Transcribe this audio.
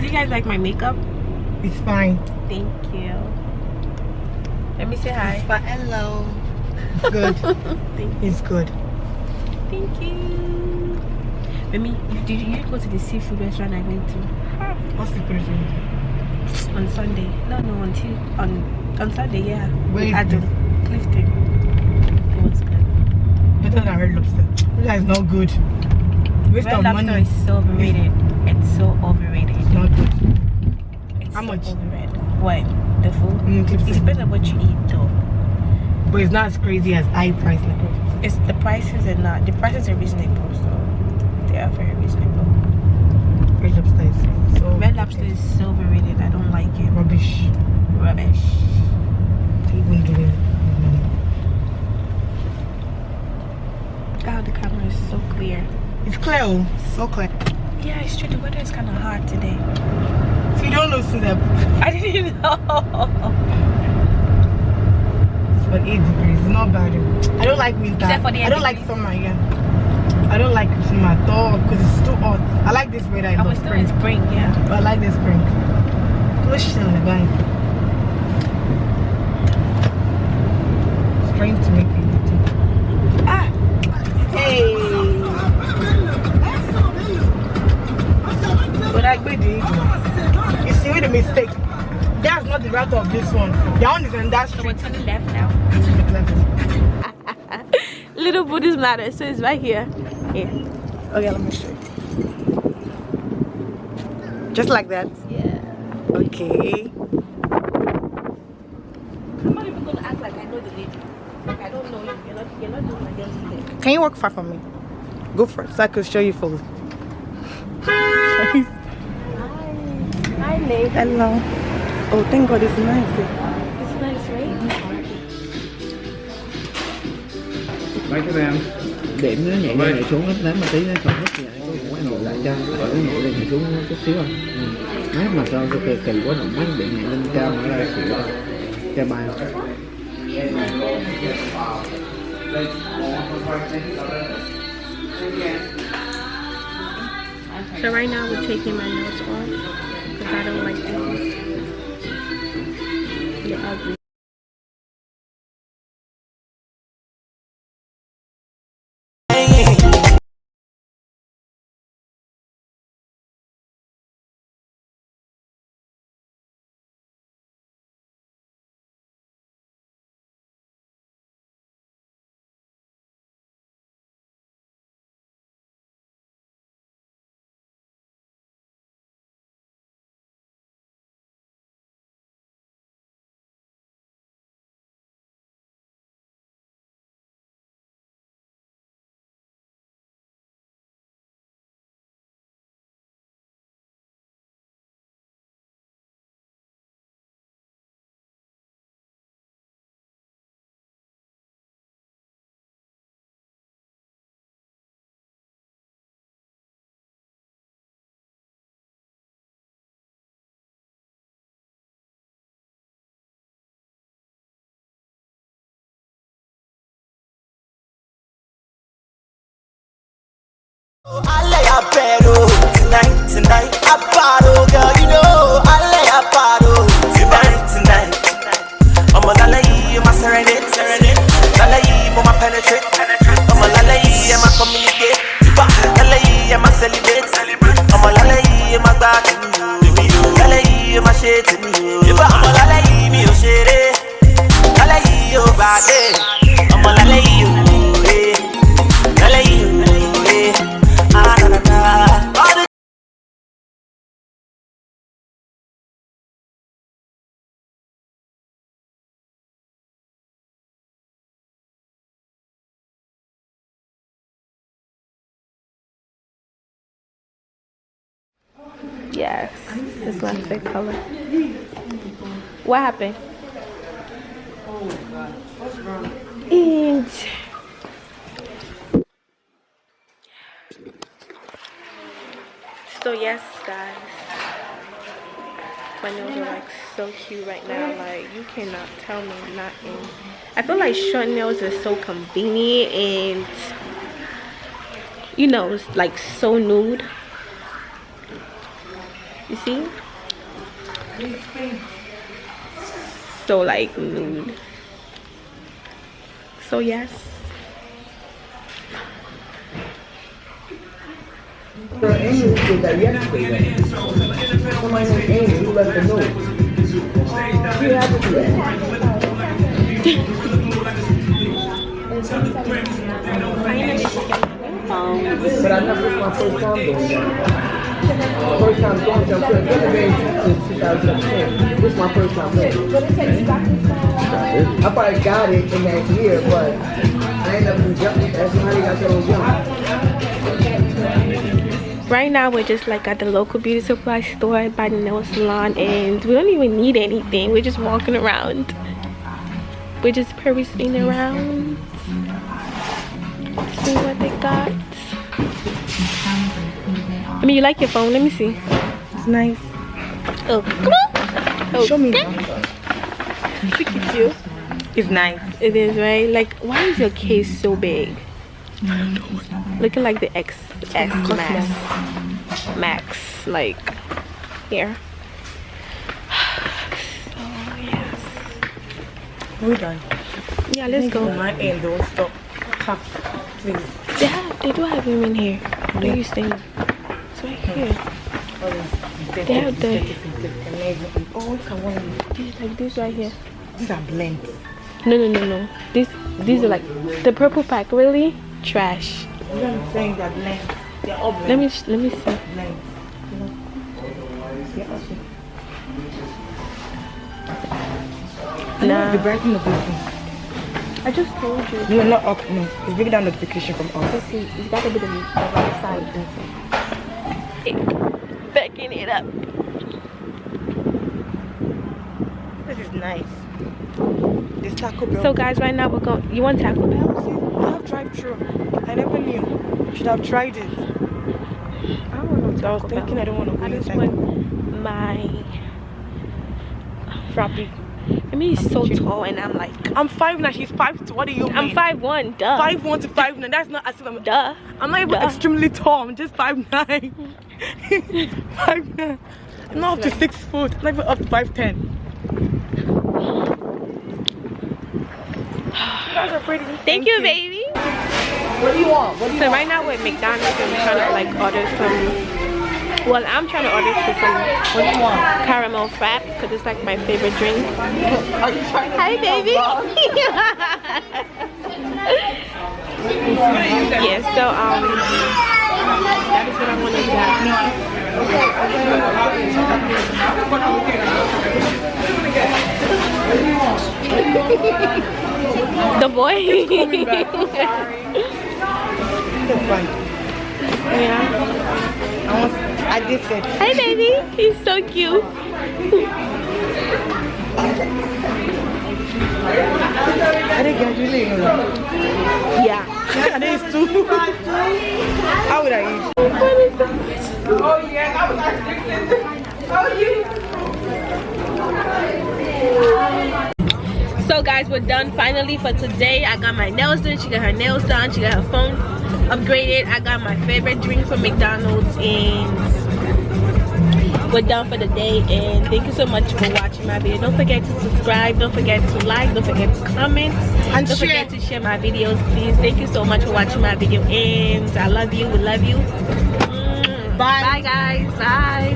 you guys like my makeup? It's fine. Thank you. Let me say hi. But hello. It's good. Thank you. It's good. Thank you. Did you go to the seafood restaurant I went to? What's the person? On Sunday. No, on Sunday, yeah. Where is at the Clifton. It was good. Better than Red Lobster. That is not good. Waste Red of Lobster money. is so overrated. It's so overrated. It's not good. It's How so much? Overrated. What? The food? Clifton. It depends on what you eat though. But it's not as crazy as high price like It's the prices are reasonable, so they are very reasonable. Red Lobster is so Red Lobster is so overrated. I don't like it. rubbish. Rubbish. Even giving money. God, the camera is so clear. It's clear, oh. So clear. Yeah, it's true. The weather is kind of hot today. So you don't know to them. I didn't know. It's about 8 degrees. It's not bad. I don't like winter. Except for the I don't like summer, yeah. I don't like summer at all because it's too hot. I like this weather. I was still in spring, yeah. But I like the spring. Push on the bank. Trying to make it. Ah! Hey! But I agree with you. You see, with the mistake. That's not the route of this one. The one is on that So street. we're to the left now. Little Buddhist ladder, so it's right here. Here. Okay, let me show you. Just like that? Yeah. Okay. I'm not even gonna act like I know the lady. Like I don't know you. You're not doing my girls today. Can you walk far from me? Go for it so I could show you fully. Hi. Hi, lady. Hello. Oh, thank God, it's nice. It's nice, right? Mấy các em điểm nó nhẹ nhàng xuống lắm, nếu mà tí nó còn hết thì lại có quay ngồi lại cho ở cái ngồi lên thì xuống chút xíu không mát mà sao kỳ kỳ quá động mát điện này lên cao ở đây chịu cho bài So right now we're taking my nails off because I don't like these. They're ugly. I lay a bed, tonight, I bottle, girl, you know, I lay a bottle, tonight, I'm a lalay, I'm a serenade, lalay, I'm a penetrate, I'm a lalay, I'm a communicate, lalay, I'm a celebrate, I'm a lalay, I'm a back, lalay, I'm a shade, I'm a lalay, me, oh, shade, lalay, oh, bad, I'm a lalay, Yes, this one's the color. What happened? Oh my God. What's wrong? And so yes, guys, my nails are like so cute right now. Like you cannot tell me nothing. I feel like short nails are so convenient and you know it's like so nude. You see? So like nude. So yes. Amy did that yesterday. Somebody named Amy who left a note. She had to do that. But I never, this is my first time doing that. First time going to, I'm been since 2010. This is my first time doing it. I probably got it in that year, but I ain't never been jumping. That's how you got those jump. Right now we're just like at the local beauty supply store by the nail salon, and we don't even need anything. We're just walking around. We're just perusing around. See what they got. I mean, you like your phone? Let me see. It's nice. Oh, Show me. Look at you. It's nice. It is, right? Like, why is your case so big? Looking like the XS Max. Like, here. So, yes. We're done. Yeah, let's go. My end, don't stop. Ha, please. They do have him in here. Where you staying? It's right here. They have the like this right here. These are blends. No. These are like the purple pack. Really trash. You know what I'm saying? They're blends. They're all blends. Let me see. Blends. Nah. The brighten of this. I just told you. No, not up. No, it's bringing down notification from us. Let's see. It's got to be the right side. Backing it up. This is nice. This Taco Bell. So guys, right now we're going. You want Taco Bell? I have drive-thru. I never knew. Should have tried it. I don't want no So I was Taco thinking Bell. I don't want to go I just inside. want my Frappy. I mean, he's so tall, and I'm like, I'm 5'9". She's 5'2". What do you mean? I'm 5'1". Duh. 5'1" to 5'9". That's not as if I'm. Duh. I'm not even extremely tall. I'm just 5'9". 5'9". I'm not up to 6 foot. I'm not even up to 5'10". You guys are pretty. Thank you, baby. What do you want? What do you So right now we're at McDonald's, and we're trying to like order some. Well, I'm trying to order for some What do you want? caramel frap because it's like my favorite drink. Are you trying to Hi, baby. Yes. So that is what I want to do. The boy. Yeah. I did say. Hi, baby. He's so cute. I didn't get you later. Yeah. And it's too. How would I eat? Oh yeah, that was So guys, we're done finally for today. I got my nails done. She got her nails done. She got her phone upgraded. I got my favorite drink from McDonald's, and we're done for the day. And thank you so much for watching my video. Don't forget to subscribe. Don't forget to like. Don't forget to comment. And don't share. forget to share my videos, please. Thank you so much for watching my video, and I love you. We love you. Bye. Bye guys. Bye.